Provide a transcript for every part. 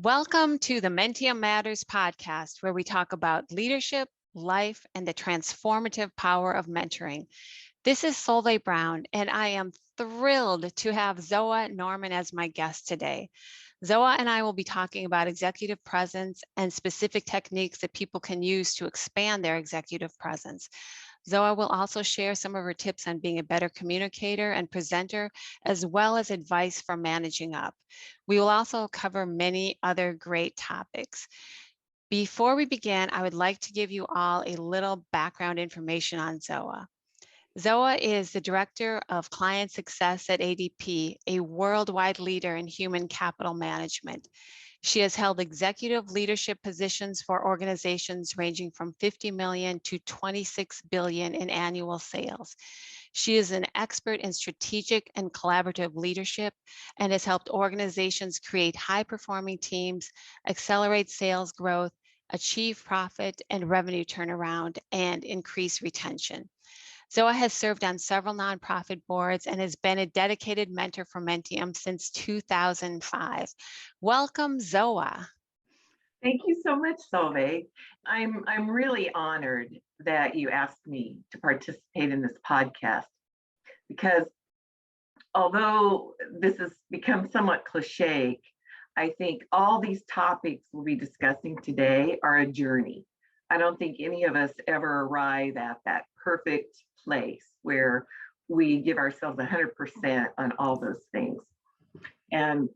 Welcome to the Mentium Matters podcast, where we talk about leadership, life, and the transformative power of mentoring. This is Solveig Brown, and I am thrilled to have Zoa Norman as my guest today. Zoa and I will be talking about executive presence and specific techniques that people can use to expand their executive presence. Zoa will also share some of her tips on being a better communicator and presenter, as well as advice for managing up. We will also cover many other great topics. Before we begin, I would like to give you all a little background information on Zoa. Zoa is the Director of Client Success at ADP, a worldwide leader in human capital management. She has held executive leadership positions for organizations ranging from 50 million to 26 billion in annual sales. She is an expert in strategic and collaborative leadership and has helped organizations create high-performing teams, accelerate sales growth, achieve profit and revenue turnaround, and increase retention. Zoa has served on several nonprofit boards and has been a dedicated mentor for Mentium since 2005. Welcome, Zoa. Thank you so much, Solveig. I'm really honored that you asked me to participate in this podcast because although this has become somewhat cliche, I think all these topics we'll be discussing today are a journey. I don't think any of us ever arrive at that perfect place where we give ourselves 100% on all those things. And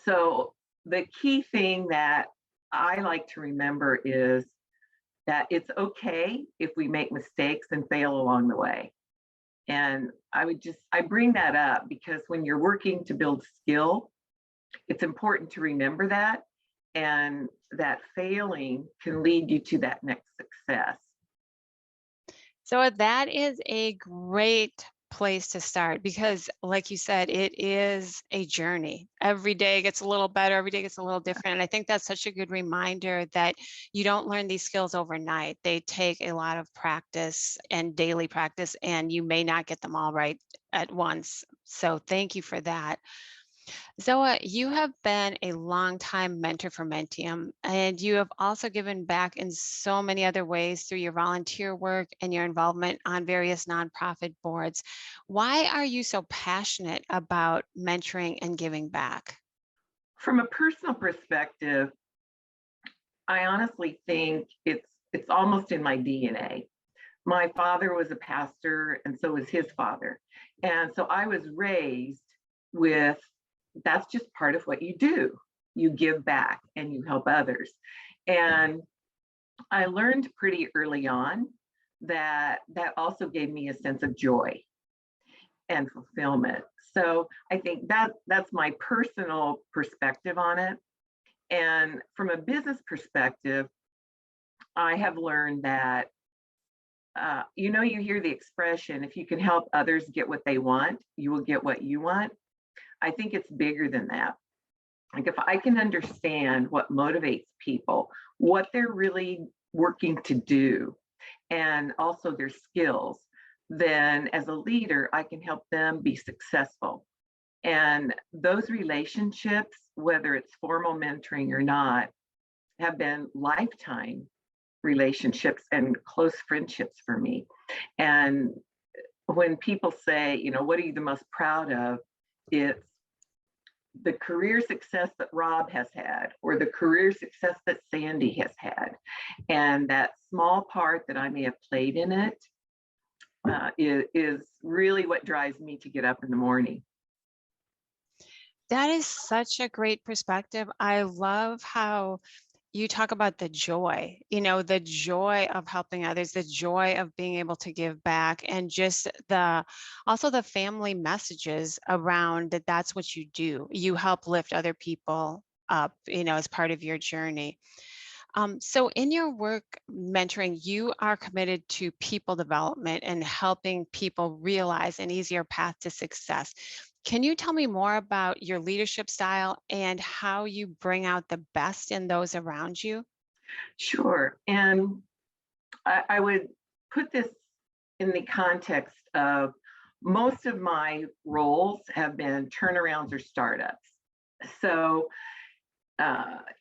so the key thing that I like to remember is that it's okay if we make mistakes and fail along the way. And I bring that up because when you're working to build skill, it's important to remember that, and that failing can lead you to that next success. So that is a great place to start because, like you said, it is a journey. Every day gets a little better, every day gets a little different. And I think that's such a good reminder that you don't learn these skills overnight. They take a lot of practice and daily practice, and you may not get them all right at once. So thank you for that. Zoa, you have been a longtime mentor for Mentium, and you have also given back in so many other ways through your volunteer work and your involvement on various nonprofit boards. Why are you so passionate about mentoring and giving back? From a personal perspective, I honestly think it's almost in my DNA. My father was a pastor, and so was his father. And so I was raised with that's just part of what you do. You give back and you help others. And I learned pretty early on that that also gave me a sense of joy and fulfillment. So I think that's my personal perspective on it. And from a business perspective, I have learned that you hear the expression, if you can help others get what they want, you will get what you want. I think it's bigger than that. Like if I can understand what motivates people, what they're really working to do, and also their skills, then as a leader, I can help them be successful. And those relationships, whether it's formal mentoring or not, have been lifetime relationships and close friendships for me. And when people say, what are you the most proud of? It's the career success that Rob has had, or the career success that Sandy has had. And that small part that I may have played in it is really what drives me to get up in the morning. That is such a great perspective. I love how you talk about the joy, the joy of helping others, the joy of being able to give back, and just also the family messages around that that's what you do. You help lift other people up, as part of your journey. So in your work mentoring, you are committed to people development and helping people realize an easier path to success. Can you tell me more about your leadership style and how you bring out the best in those around you? Sure. And I would put this in the context of most of my roles have been turnarounds or startups. So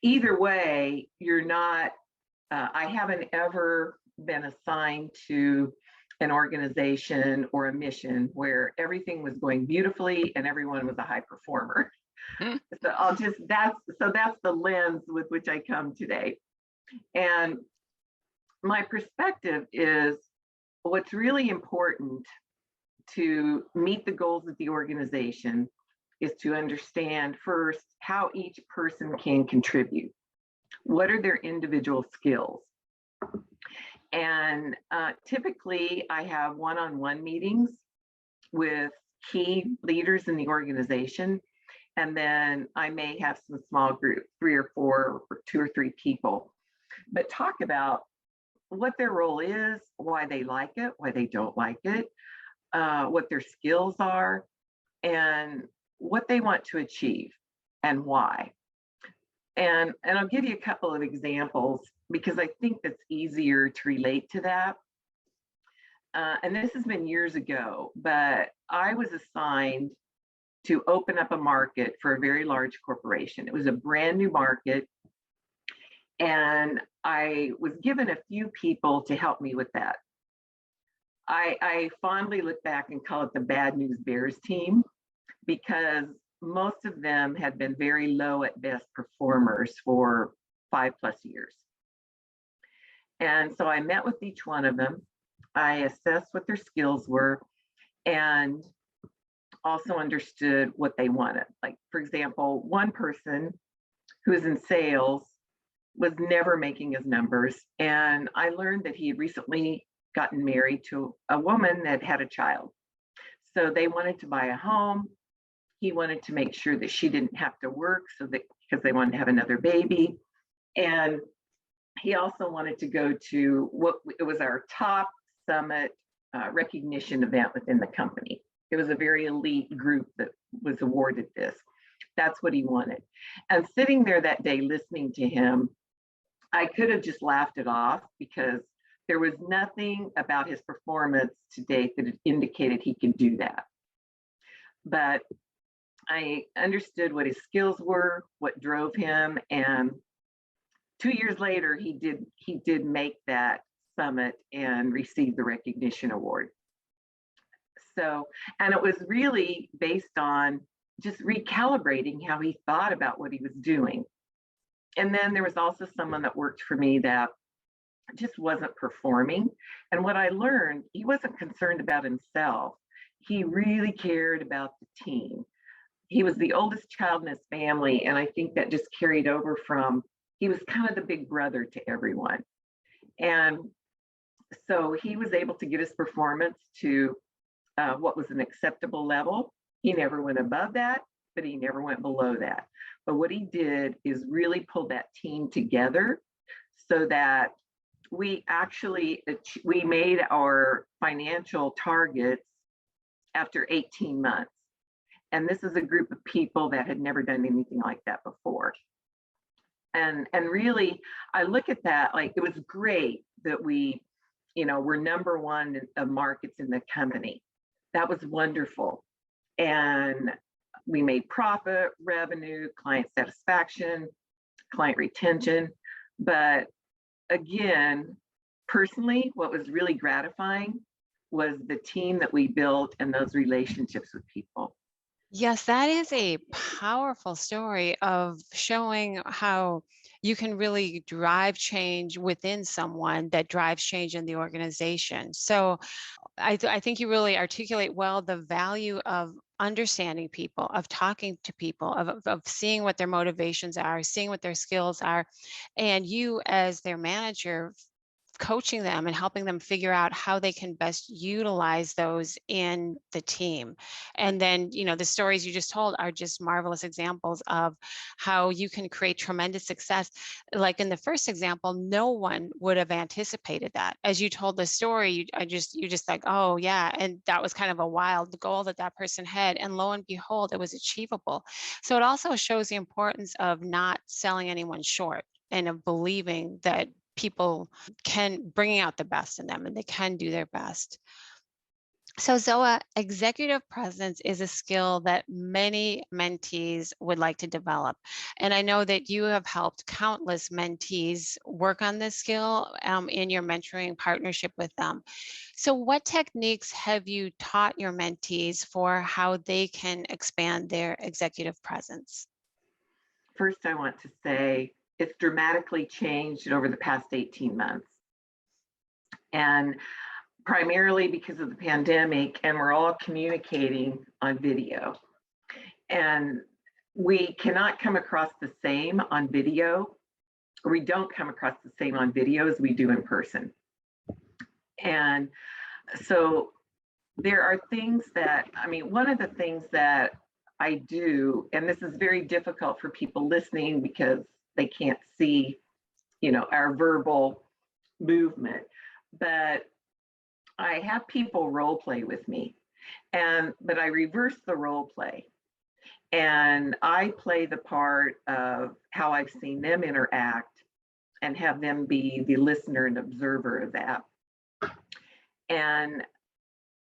either way, you're not, I haven't ever been assigned to an organization or a mission where everything was going beautifully and everyone was a high performer. Mm. So that's the lens with which I come today. And my perspective is what's really important to meet the goals of the organization is to understand first how each person can contribute. What are their individual skills? And typically, I have one on one meetings with key leaders in the organization. And then I may have some small group, 3 or 4, or 2 or 3 people, but talk about what their role is, why they like it, why they don't like it, what their skills are, and what they want to achieve and why. And I'll give you a couple of examples because I think that's easier to relate to that. And this has been years ago, but I was assigned to open up a market for a very large corporation. It was a brand new market, and I was given a few people to help me with that. I fondly look back and call it the Bad News Bears team because most of them had been very low at best performers for 5+ years. And so I met with each one of them. I assessed what their skills were and also understood what they wanted. Like, for example, one person who is in sales was never making his numbers. And I learned that he had recently gotten married to a woman that had a child. So they wanted to buy a home. He wanted to make sure that she didn't have to work because they wanted to have another baby. And he also wanted to go to what it was our top summit recognition event within the company. It was a very elite group that was awarded this. That's what he wanted. And sitting there that day listening to him, I could have just laughed it off because there was nothing about his performance to date that indicated he could do that. But I understood what his skills were, what drove him, and 2 years later, he did make that summit and receive the recognition award. So, and it was really based on just recalibrating how he thought about what he was doing. And then there was also someone that worked for me that just wasn't performing. And what I learned, he wasn't concerned about himself. He really cared about the team. He was the oldest child in his family. And I think that just carried over from, he was kind of the big brother to everyone. And so he was able to get his performance to what was an acceptable level. He never went above that, but he never went below that. But what he did is really pull that team together so that we made our financial targets after 18 months. And this is a group of people that had never done anything like that before. And really, I look at that like it was great that we, we're number one of markets in the company. That was wonderful. And we made profit, revenue, client satisfaction, client retention. But again, personally, what was really gratifying was the team that we built and those relationships with people. Yes, that is a powerful story of showing how you can really drive change within someone that drives change in the organization. So I think you really articulate well the value of understanding people, of talking to people, of seeing what their motivations are, seeing what their skills are, and you as their manager coaching them and helping them figure out how they can best utilize those in the team. And then, the stories you just told are just marvelous examples of how you can create tremendous success. Like in the first example, no one would have anticipated that. As you told the story, you just like, oh yeah, and that was kind of a wild goal that person had, and lo and behold, it was achievable. So it also shows the importance of not selling anyone short and of believing that people can bringing out the best in them and they can do their best. So, Zoa, executive presence is a skill that many mentees would like to develop. And I know that you have helped countless mentees work on this skill in your mentoring partnership with them. So, what techniques have you taught your mentees for how they can expand their executive presence? First, I want to say it's dramatically changed over the past 18 months. And primarily because of the pandemic, and we're all communicating on video. And we cannot come across the same on video, or we don't come across the same on video as we do in person. And so there are things that, I mean, one of the things that I do, and this is very difficult for people listening because they can't see, our verbal movement, but I have people role play with me, but I reverse the role play, and I play the part of how I've seen them interact and have them be the listener and observer of that. And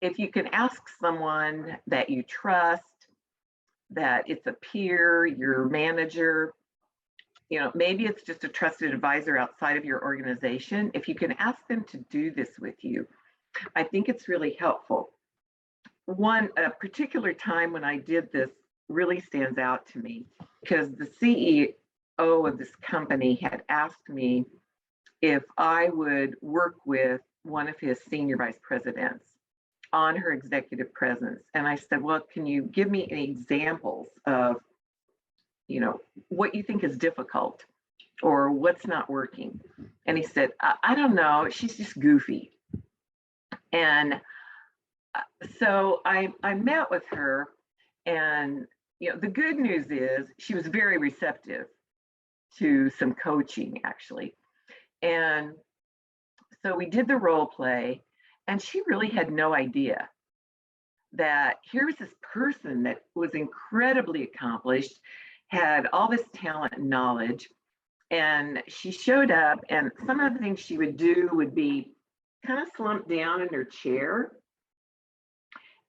if you can ask someone that you trust, that it's a peer, your manager, maybe it's just a trusted advisor outside of your organization, if you can ask them to do this with you, I think it's really helpful. A particular time when I did this really stands out to me because the CEO of this company had asked me if I would work with one of his senior vice presidents on her executive presence. And I said, well, can you give me any examples of, what you think is difficult or what's not working? And he said, I don't know, she's just goofy. And so I met with her, and the good news is she was very receptive to some coaching, actually. And so we did the role play, and she really had no idea that here was this person that was incredibly accomplished, had all this talent and knowledge, and she showed up, and some of the things she would do would be kind of slumped down in her chair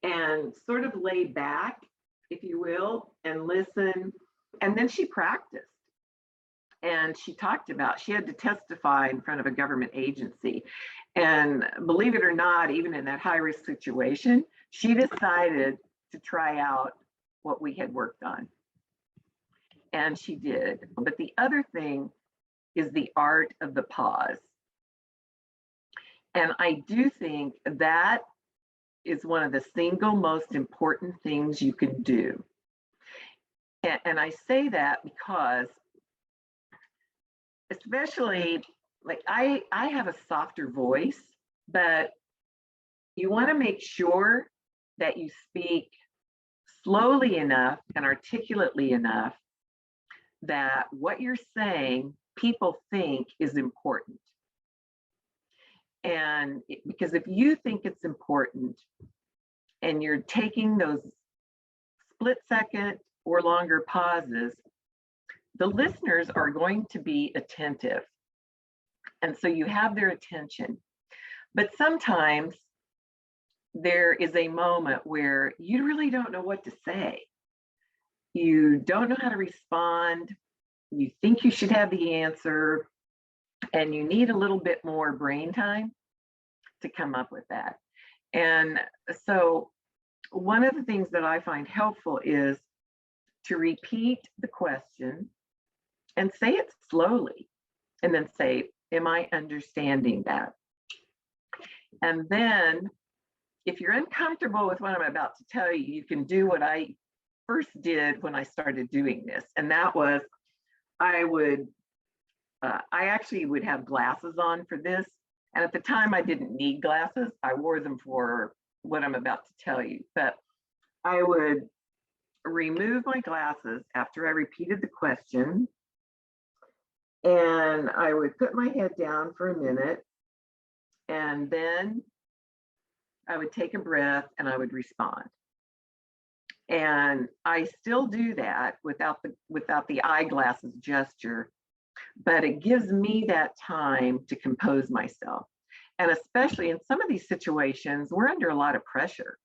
and sort of lay back, if you will, and listen. And then she practiced. And she talked about, she had to testify in front of a government agency. And believe it or not, even in that high risk situation, she decided to try out what we had worked on. And she did. But the other thing is the art of the pause. And I do think that is one of the single most important things you can do. And I say that because, especially, like I have a softer voice, but you want to make sure that you speak slowly enough and articulately enough that what you're saying people think is important. And because if you think it's important and you're taking those split second or longer pauses, the listeners are going to be attentive. And so you have their attention. But sometimes there is a moment where you really don't know what to say. You don't know how to respond. You think you should have the answer, and you need a little bit more brain time to come up with that. And so one of the things that I find helpful is to repeat the question and say it slowly, and then say, am I understanding that? And then if you're uncomfortable with what I'm about to tell you, you can do what I first did when I started doing this. And that was, I actually would have glasses on for this. And at the time I didn't need glasses. I wore them for what I'm about to tell you. But I would remove my glasses after I repeated the question. And I would put my head down for a minute. And then I would take a breath and I would respond. And I still do that without the eyeglasses gesture, but it gives me that time to compose myself. And especially in some of these situations, we're under a lot of pressure.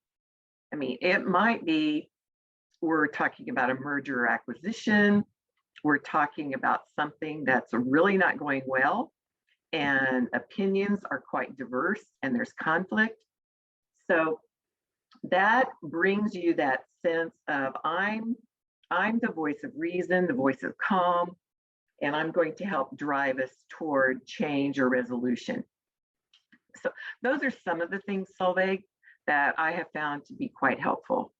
I mean, it might be we're talking about a merger or acquisition, we're talking about something that's really not going well, and opinions are quite diverse and there's conflict. So that brings you that sense of I'm the voice of reason, the voice of calm, and I'm going to help drive us toward change or resolution. So those are some of the things, Solveig, that I have found to be quite helpful.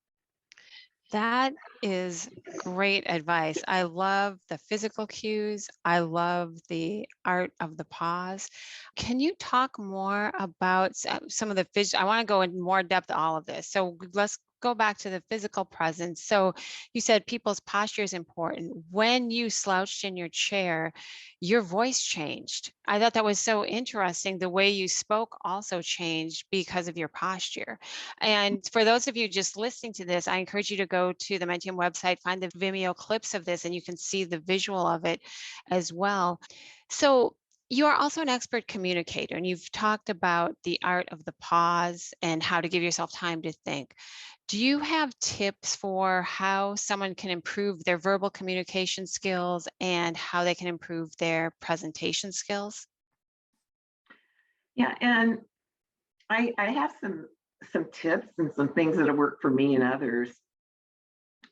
That is great advice. I love the physical cues. I love the art of the pause. Can you talk more about some of the I want to go in more depth all of this. So let's go back to the physical presence. So you said people's posture is important. When you slouched in your chair, your voice changed. I thought that was so interesting. The way you spoke also changed because of your posture. And for those of you just listening to this, I encourage you to go to the Mentium website, find the Vimeo clips of this, and you can see the visual of it as well. So you are also an expert communicator, and you've talked about the art of the pause and how to give yourself time to think. Do you have tips for how someone can improve their verbal communication skills and how they can improve their presentation skills? Yeah, and I have some tips and some things that have worked for me and others.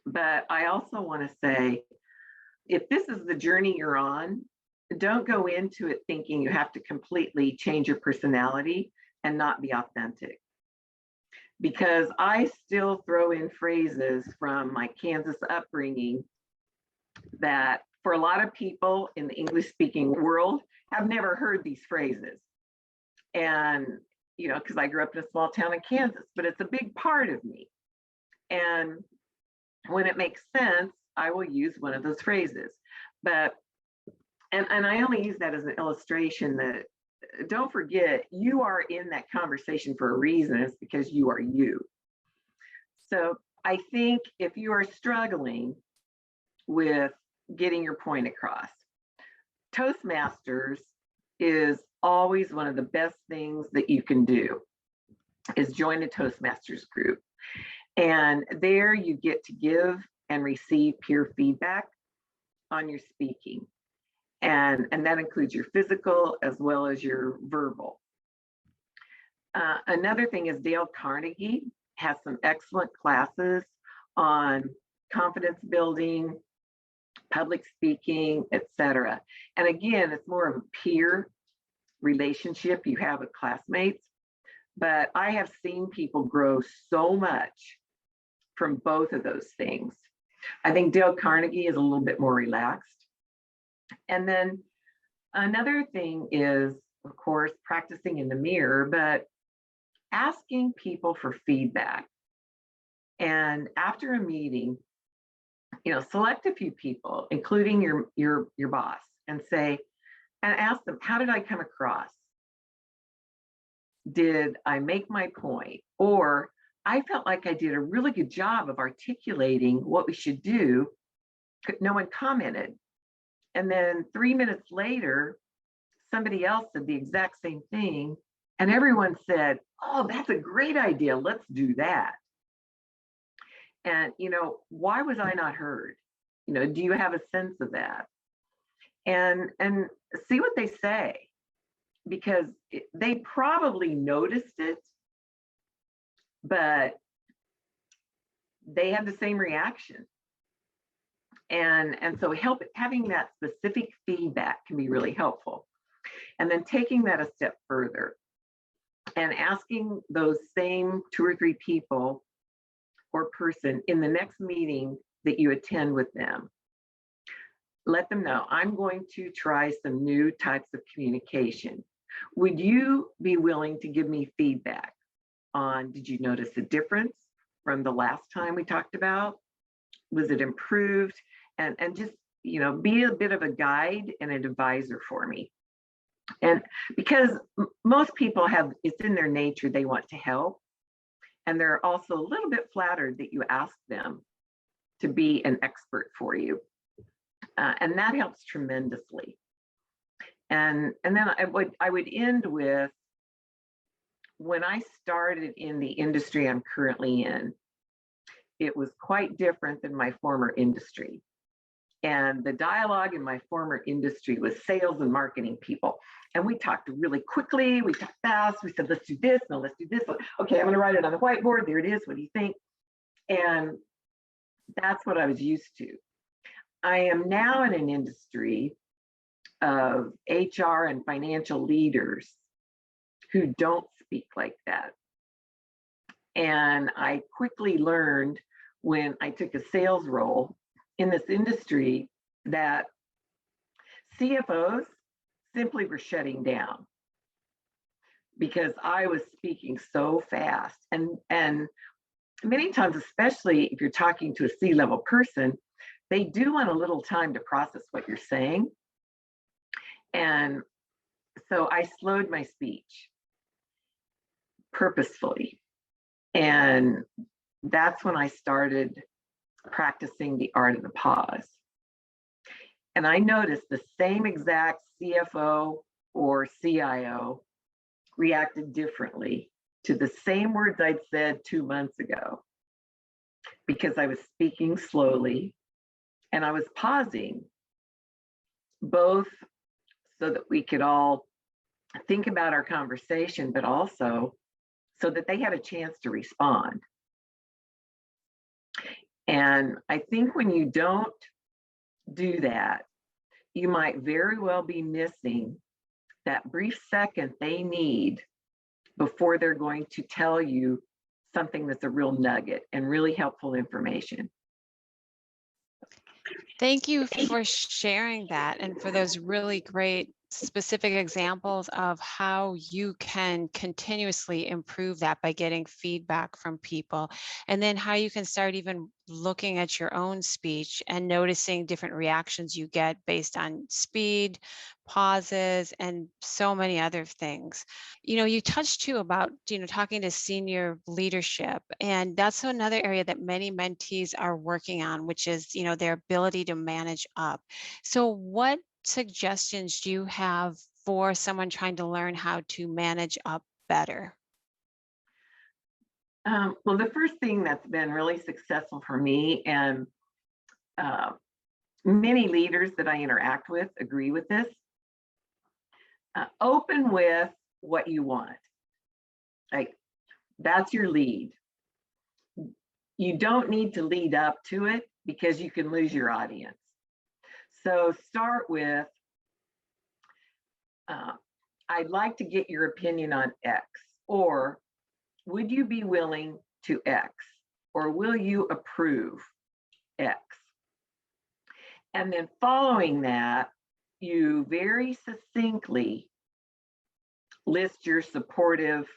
But I also want to say, if this is the journey you're on, don't go into it thinking you have to completely change your personality and not be authentic. Because I still throw in phrases from my Kansas upbringing that for a lot of people in the English speaking world have never heard these phrases. And, because I grew up in a small town in Kansas, but it's a big part of me. And when it makes sense, I will use one of those phrases. But, and I only use that as an illustration that don't forget, you are in that conversation for a reason. It's because you are you. So I think if you are struggling with getting your point across, Toastmasters is always one of the best things that you can do is join a Toastmasters group. And there you get to give and receive peer feedback on your speaking. And that includes your physical as well as your verbal. Another thing is Dale Carnegie has some excellent classes on confidence building, public speaking, etc. And again, it's more of a peer relationship you have with classmates. But I have seen people grow so much from both of those things. I think Dale Carnegie is a little bit more relaxed. And then another thing is, of course, practicing in the mirror, but asking people for feedback. And after a meeting, select a few people, including your boss, and ask them, how did I come across? Did I make my point? Or I felt like I did a really good job of articulating what we should do. No one commented. And then 3 minutes later, somebody else said the exact same thing. And everyone said, oh, that's a great idea. Let's do that. And, why was I not heard? Do you have a sense of that? And see what they say, because they probably noticed it, but they had the same reaction. And so having that specific feedback can be really helpful. And then taking that a step further and asking those same 2 or 3 people or person in the next meeting that you attend with them, let them know, I'm going to try some new types of communication. Would you be willing to give me feedback on, did you notice a difference from the last time we talked about? Was it improved? And just, be a bit of a guide and an advisor for me. And because most people it's in their nature, they want to help. And they're also a little bit flattered that you ask them to be an expert for you. And that helps tremendously. And then I would end with when I started in the industry I'm currently in, it was quite different than my former industry. And the dialogue in my former industry was sales and marketing people. And we talked really quickly, we talked fast, we said, let's do this, no, let's do this. Okay, I'm gonna write it on the whiteboard, there it is, what do you think? And that's what I was used to. I am now in an industry of HR and financial leaders who don't speak like that. And I quickly learned when I took a sales role in this industry that CFOs simply were shutting down because I was speaking so fast. And many times, especially if you're talking to a C-level person, they do want a little time to process what you're saying. And so I slowed my speech purposefully. And that's when I started practicing the art of the pause. And I noticed the same exact CFO or CIO reacted differently to the same words I'd said 2 months ago, because I was speaking slowly and I was pausing, both so that we could all think about our conversation, but also so that they had a chance to respond. And I think when you don't do that, you might very well be missing that brief second they need before they're going to tell you something that's a real nugget and really helpful information. Thank you for sharing that and for those really great specific examples of how you can continuously improve that by getting feedback from people. And then how you can start even looking at your own speech and noticing different reactions you get based on speed, pauses, and so many other things. You touched too about, talking to senior leadership. And that's another area that many mentees are working on, which is, their ability to manage up. So what suggestions do you have for someone trying to learn how to manage up better? Well, the first thing that's been really successful for me, and many leaders that I interact with agree with this, open with what you want. Like, that's your lead. You don't need to lead up to it because you can lose your audience. So start with, I'd like to get your opinion on X, or would you be willing to X, or will you approve X? And then following that, you very succinctly list your supportive,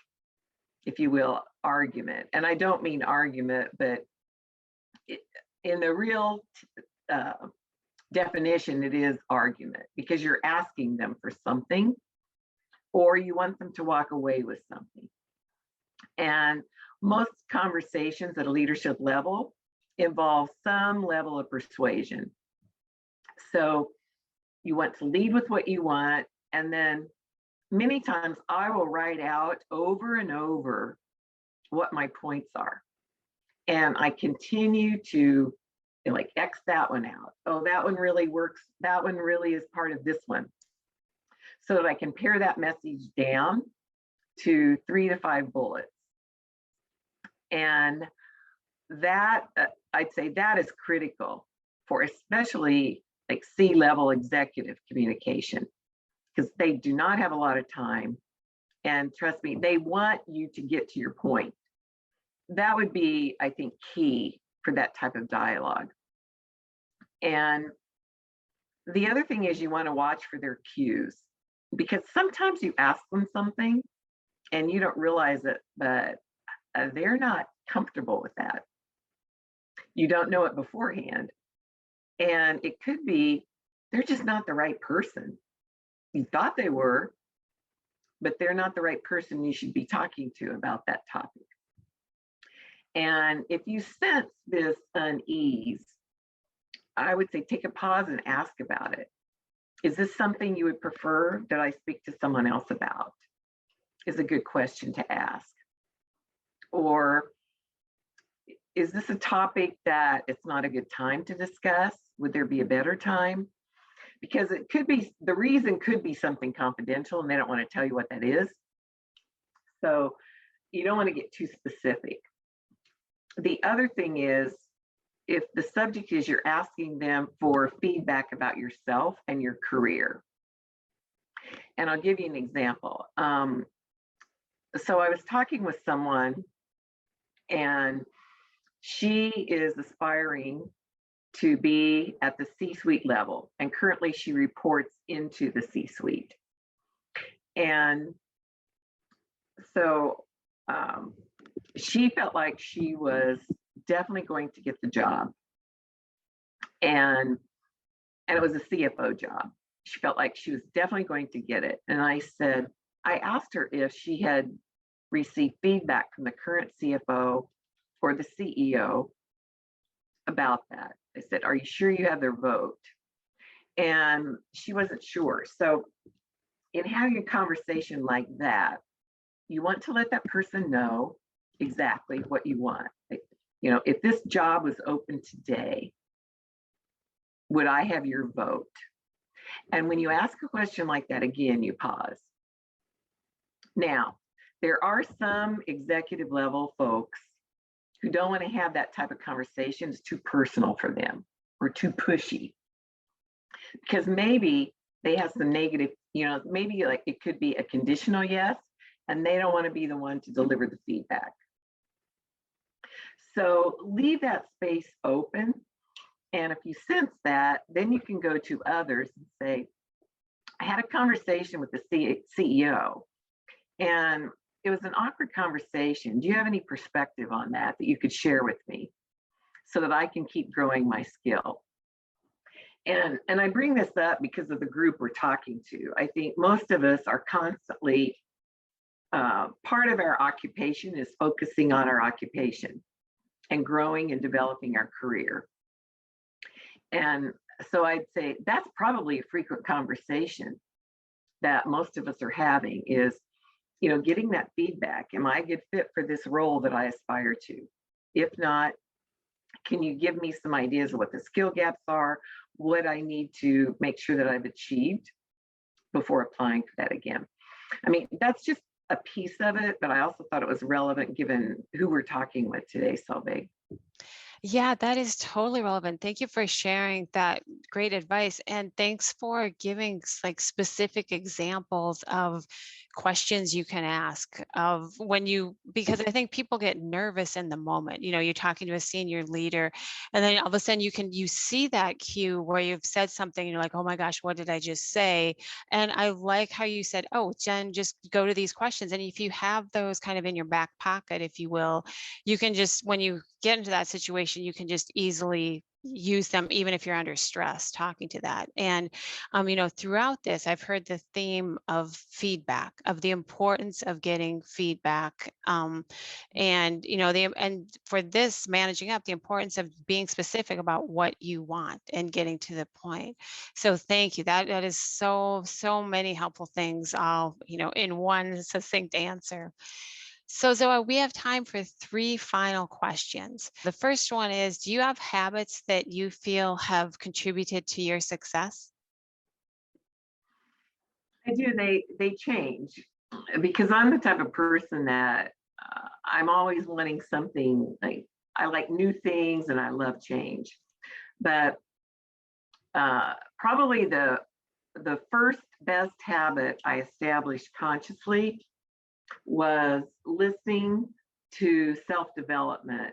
if you will, argument. And I don't mean argument, but in the real definition, it is argument, because you're asking them for something, or you want them to walk away with something. And most conversations at a leadership level involve some level of persuasion. So you want to lead with what you want, and then many times I will write out over and over what my points are. And I continue to like X that one out. Oh, that one really works. That one really is part of this one. So that I can pare that message down to 3 to 5 bullets. And that, I'd say that is critical for especially like C-level executive communication, because they do not have a lot of time. And trust me, they want you to get to your point. That would be, I think, key for that type of dialogue. And the other thing is you want to watch for their cues, because sometimes you ask them something and you don't realize it, but they're not comfortable with that. You don't know it beforehand. And it could be they're just not the right person. You thought they were, but they're not the right person you should be talking to about that topic. And if you sense this unease, I would say take a pause and ask about it. Is this something you would prefer that I speak to someone else about? is a good question to ask. Or is this a topic that it's not a good time to discuss? Would there be a better time? Because it could be, the reason could be something confidential and they don't want to tell you what that is. So you don't want to get too specific. The other thing is, if the subject is you're asking them for feedback about yourself and your career. And I'll give you an example. So I was talking with someone and she is aspiring to be at the C-suite level. And currently she reports into the C-suite. And so she felt like she was definitely going to get the job. And it was a CFO job. She felt like she was definitely going to get it. And I asked her if she had received feedback from the current CFO or the CEO about that. I said, are you sure you have their vote? And she wasn't sure. So in having a conversation like that, you want to let that person know exactly what you want. You know, if this job was open today, would I have your vote? And when you ask a question like that, again, you pause. Now, there are some executive level folks who don't want to have that type of conversation. It's too personal for them or too pushy. Because maybe they have some negative, you know, maybe like it could be a conditional yes, and they don't want to be the one to deliver the feedback. So leave that space open. And if you sense that, then you can go to others and say, I had a conversation with the CEO and it was an awkward conversation. Do you have any perspective on that you could share with me so that I can keep growing my skill? And I bring this up because of the group we're talking to. I think most of us are constantly, part of our occupation is focusing on our occupation and growing and developing our career. And so I'd say that's probably a frequent conversation that most of us are having is, you know, getting that feedback. Am I a good fit for this role that I aspire to? If not, can you give me some ideas of what the skill gaps are, what I need to make sure that I've achieved before applying for that again? I mean, that's just a piece of it, but I also thought it was relevant given who we're talking with today, Solveig. Yeah, that is totally relevant. Thank you for sharing that great advice. And thanks for giving like specific examples of questions you can ask of when you, because I think people get nervous in the moment. You know, you're talking to a senior leader and then all of a sudden you see that cue where you've said something and you're like, oh my gosh, what did I just say? And I like how you said, oh, Jen, just go to these questions. And if you have those kind of in your back pocket, if you will, you can just, when you get into that situation, you can just easily use them, even if you're under stress, talking to that. And, you know, throughout this, I've heard the theme of feedback, of the importance of getting feedback. And, you know, and for this managing up, the importance of being specific about what you want and getting to the point. So thank you. That is so many helpful things all, you know, in one succinct answer. So Zoa, we have time for 3 final questions. The first one is, do you have habits that you feel have contributed to your success? I do. They change because I'm the type of person that I'm always wanting something. Like I like new things and I love change. But probably the first best habit I established consciously was listening to self-development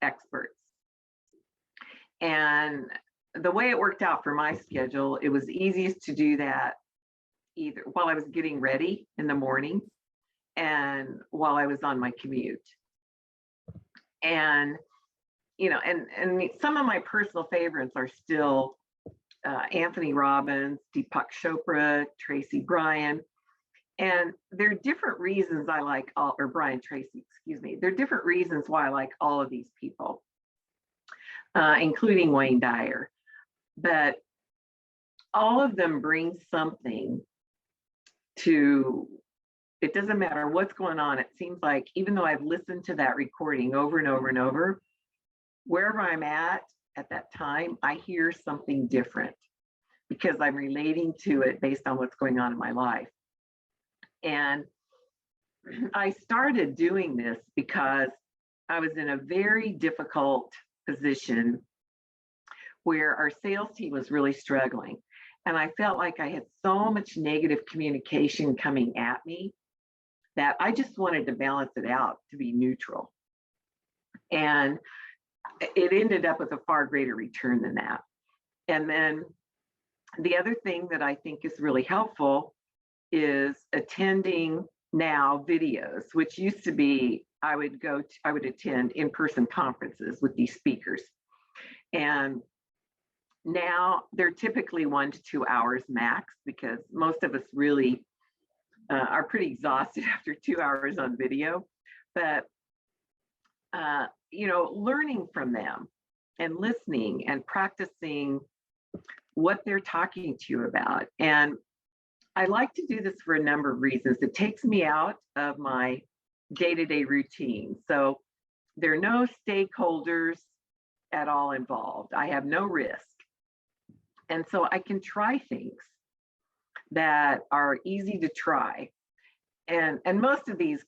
experts. And the way it worked out for my schedule, it was easiest to do that either while I was getting ready in the morning and while I was on my commute. And, you know, and some of my personal favorites are still Anthony Robbins, Deepak Chopra, Tracy Bryan. And there are different reasons I like or Brian Tracy, excuse me. There are different reasons why I like all of these people, including Wayne Dyer. But all of them bring something to it doesn't matter what's going on. It seems like even though I've listened to that recording over and over and over, wherever I'm at that time, I hear something different because I'm relating to it based on what's going on in my life. And I started doing this because I was in a very difficult position where our sales team was really struggling. And I felt like I had so much negative communication coming at me that I just wanted to balance it out to be neutral. And it ended up with a far greater return than that. And then the other thing that I think is really helpful is attending now videos, which used to be I would attend in-person conferences with these speakers. And now they're typically 1 to 2 hours max, because most of us really are pretty exhausted after 2 hours on video. But learning from them and listening and practicing what they're talking to you about. And I like to do this for a number of reasons. It takes me out of my day-to-day routine. So there are no stakeholders at all involved. I have no risk. And so I can try things that are easy to try. And most of these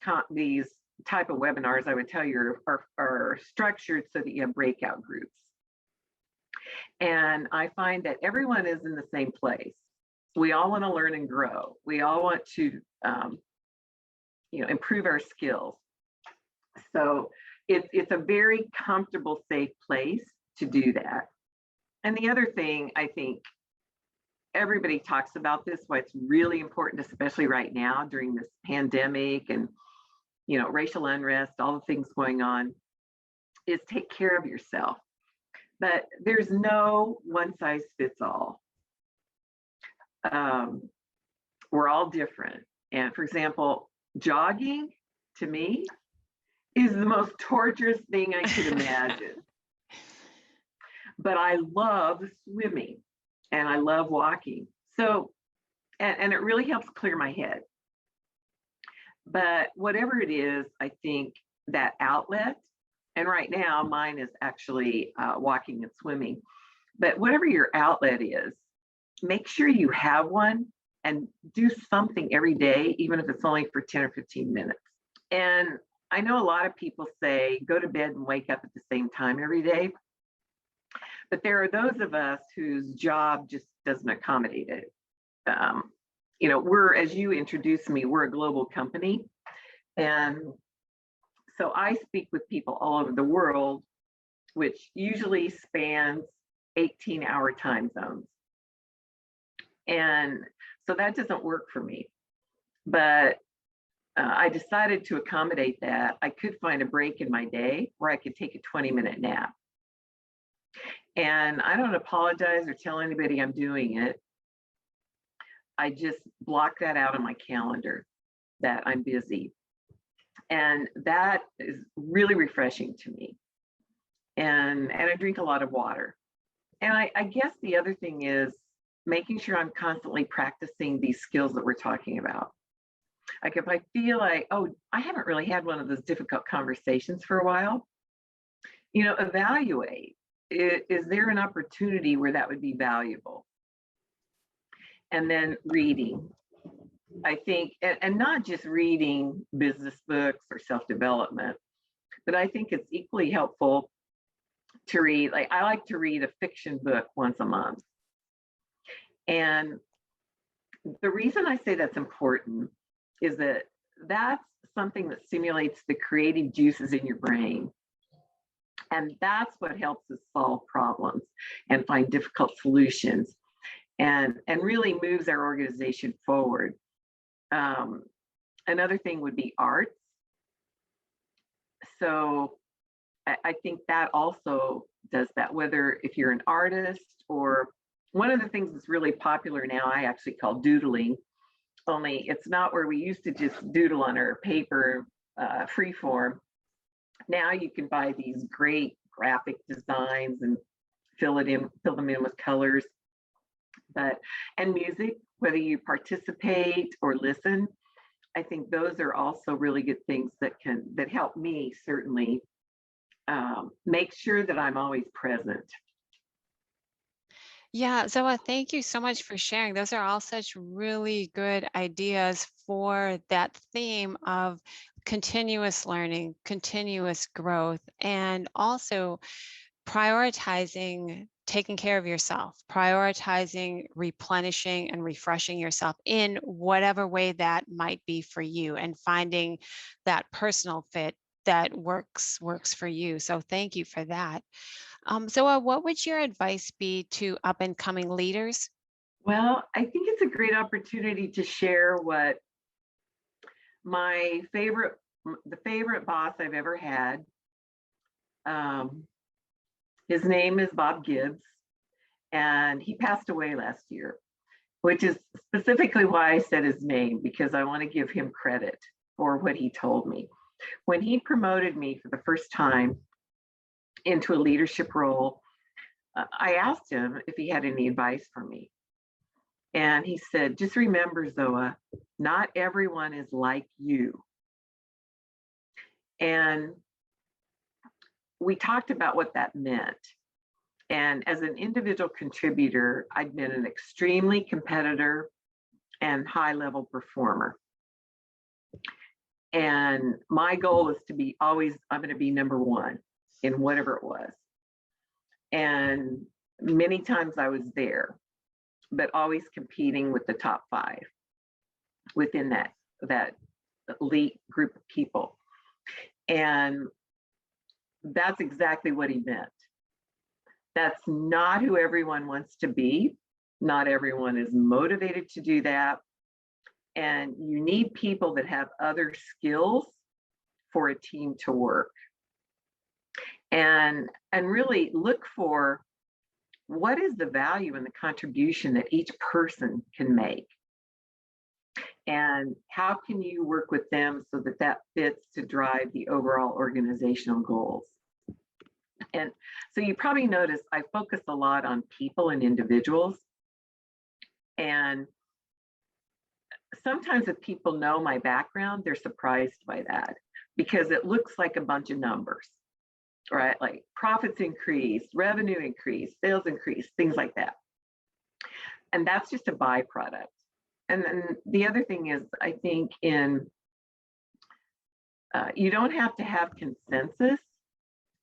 type of webinars, I would tell you, are structured so that you have breakout groups. And I find that everyone is in the same place. We all want to learn and grow. We all want to, improve our skills. So it's a very comfortable, safe place to do that. And the other thing, I think everybody talks about this, why it's really important, especially right now during this pandemic and racial unrest, all the things going on, is take care of yourself. But there's no one size fits all. We're all different. And for example, jogging to me is the most torturous thing I could imagine. But I love swimming and I love walking. So, and it really helps clear my head. But whatever it is, I think that outlet, and right now mine is actually walking and swimming, but whatever your outlet is, make sure you have one and do something every day, even if it's only for 10 or 15 minutes. And I know a lot of people say, go to bed and wake up at the same time every day. But there are those of us whose job just doesn't accommodate it. As you introduced me, we're a global company. And so I speak with people all over the world, which usually spans 18-hour time zones. And so that doesn't work for me. But I decided to accommodate that. I could find a break in my day where I could take a 20-minute nap. And I don't apologize or tell anybody I'm doing it. I just block that out on my calendar that I'm busy. And that is really refreshing to me. And I drink a lot of water. And I guess the other thing is making sure I'm constantly practicing these skills that we're talking about. Like if I feel like, oh, I haven't really had one of those difficult conversations for a while, evaluate. Is there an opportunity where that would be valuable? And then reading. I think, and not just reading business books or self-development, but I think it's equally helpful to read, like I like to read a fiction book once a month. And the reason I say that's important is that that's something that stimulates the creative juices in your brain. And that's what helps us solve problems and find difficult solutions and really moves our organization forward. Another thing would be arts. So I think that also does that, whether if you're an artist or one of the things that's really popular now, I actually call doodling, only it's not where we used to just doodle on our paper free form. Now you can buy these great graphic designs and fill them in with colors. And music, whether you participate or listen, I think those are also really good things that help me certainly make sure that I'm always present. Yeah, Zoa, thank you so much for sharing. Those are all such really good ideas for that theme of continuous learning, continuous growth, and also prioritizing taking care of yourself, prioritizing replenishing and refreshing yourself in whatever way that might be for you, and finding that personal fit that works for you. So thank you for that. So what would your advice be to up and coming leaders? Well, I think it's a great opportunity to share what my the favorite boss I've ever had. Um, his name is Bob Gibbs, and he passed away last year, which is specifically why I said his name, because I want to give him credit for what he told me. When he promoted me for the first time into a leadership role, I asked him if he had any advice for me. And he said, just remember, Zoa, not everyone is like you. And we talked about what that meant. And as an individual contributor, I'd been an extremely competitor and high level performer. And my goal is to be always, I'm going to be number one in whatever it was. And many times I was there, but always competing with the top 5 within that elite group of people. And that's exactly what he meant. That's not who everyone wants to be. Not everyone is motivated to do that. And you need people that have other skills for a team to work. And really look for what is the value and the contribution that each person can make. And how can you work with them so that that fits to drive the overall organizational goals? And so you probably notice I focus a lot on people and individuals. And sometimes if people know my background, they're surprised by that because it looks like a bunch of numbers, right? Like profits increased, revenue increased, sales increased, things like that. And that's just a byproduct. And then the other thing is, I think you don't have to have consensus,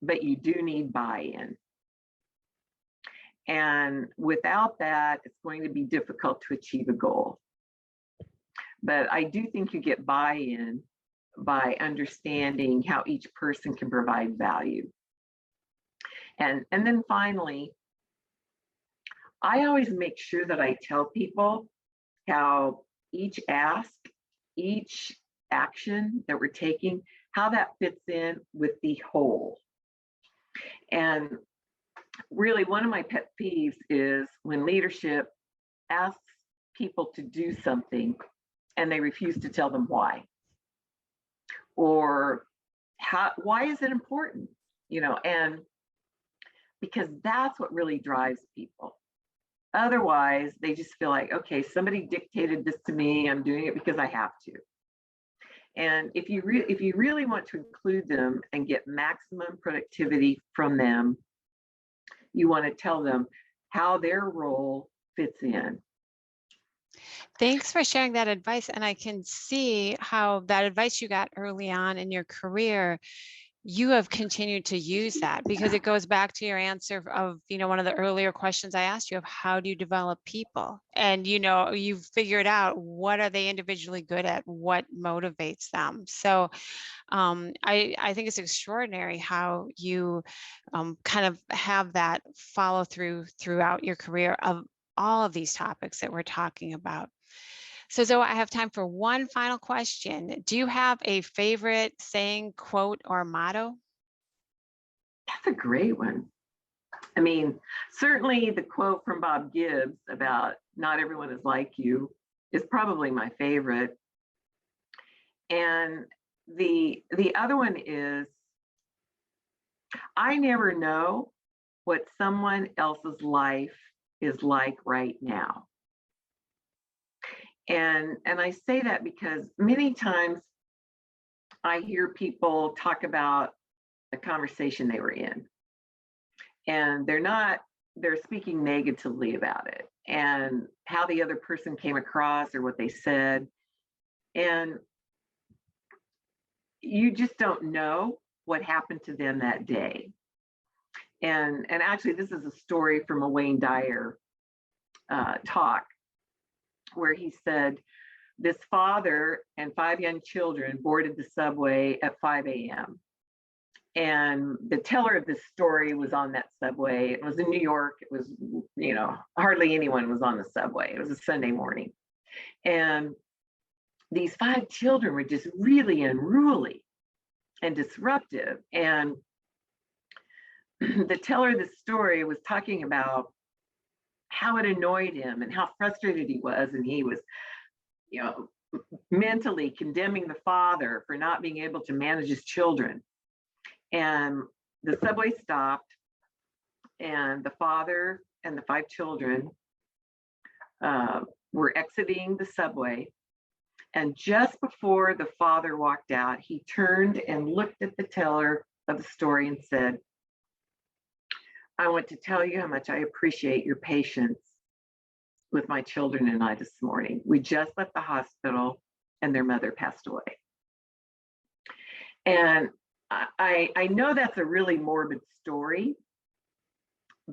but you do need buy-in. And without that, it's going to be difficult to achieve a goal. But I do think you get buy-in by understanding how each person can provide value. And then finally, I always make sure that I tell people how each ask, each action that we're taking, how that fits in with the whole. And really, one of my pet peeves is when leadership asks people to do something and they refuse to tell them why. Or why is it important? And because that's what really drives people. Otherwise, they just feel like, okay, somebody dictated this to me. I'm doing it because I have to. And if you really want to include them and get maximum productivity from them, you want to tell them how their role fits in. Thanks for sharing that advice. And I can see how that advice you got early on in your career, you have continued to use that because it goes back to your answer of, one of the earlier questions I asked you of how do you develop people? And, you've figured out what are they individually good at, what motivates them. So I think it's extraordinary how you kind of have that follow through throughout your career of all of these topics that we're talking about. So Zoe, I have time for one final question. Do you have a favorite saying, quote, or motto? That's a great one. I mean, certainly the quote from Bob Gibbs about not everyone is like you is probably my favorite. And the other one is, I never know what someone else's life is like right now. And I say that because many times I hear people talk about a conversation they were in, and they're speaking negatively about it and how the other person came across or what they said. And you just don't know what happened to them that day. And actually, this is a story from a Wayne Dyer talk where he said this father and 5 young children boarded the subway at 5 a.m. And the teller of this story was on that subway. It was in New York. It was, hardly anyone was on the subway. It was a Sunday morning. And these 5 children were just really unruly and disruptive. And the teller of the story was talking about how it annoyed him and how frustrated he was. And he was, mentally condemning the father for not being able to manage his children. And the subway stopped, and the father and the 5 children were exiting the subway. And just before the father walked out, he turned and looked at the teller of the story and said, "I want to tell you how much I appreciate your patience with my children and I this morning. We just left the hospital and their mother passed away." And I know that's a really morbid story,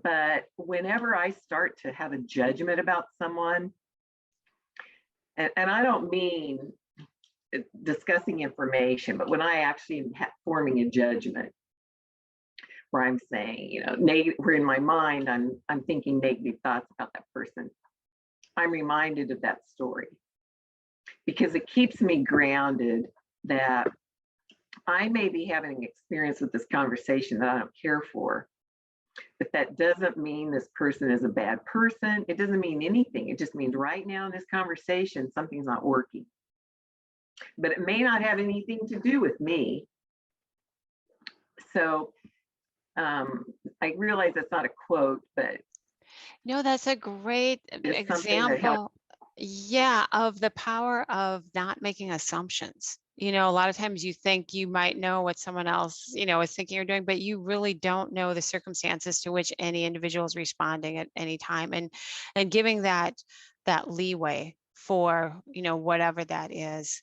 but whenever I start to have a judgment about someone, and I don't mean discussing information, but when I actually am forming a judgment where I'm saying, where in my mind I'm thinking negative thoughts about that person, I'm reminded of that story because it keeps me grounded that I may be having an experience with this conversation that I don't care for, but that doesn't mean this person is a bad person. It doesn't mean anything. It just means right now in this conversation, something's not working. But it may not have anything to do with me. So I realize that's not a quote, but No, that's a great it's something that helps. example, yeah, of the power of not making assumptions. A lot of times you think you might know what someone else, is thinking or doing, but you really don't know the circumstances to which any individual is responding at any time, and giving that leeway for, whatever that is.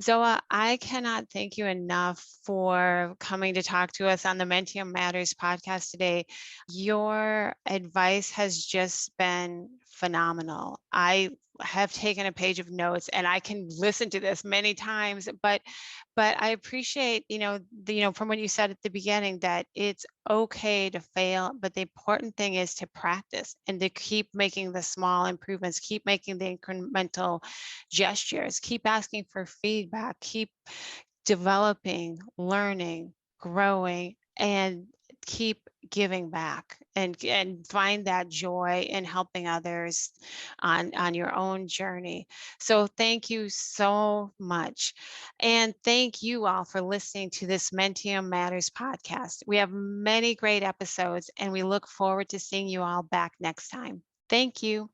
Zoa, I cannot thank you enough for coming to talk to us on the Mentium Matters podcast today. Your advice has just been phenomenal. I have taken a page of notes and I can listen to this many times, but I appreciate, from what you said at the beginning, that it's okay to fail, but the important thing is to practice and to keep making the small improvements, keep making the incremental gestures, keep asking for feedback, keep developing, learning, growing, and keep giving back and find that joy in helping others on your own journey. So thank you so much. And thank you all for listening to this Mentium Matters podcast. We have many great episodes and we look forward to seeing you all back next time. Thank you.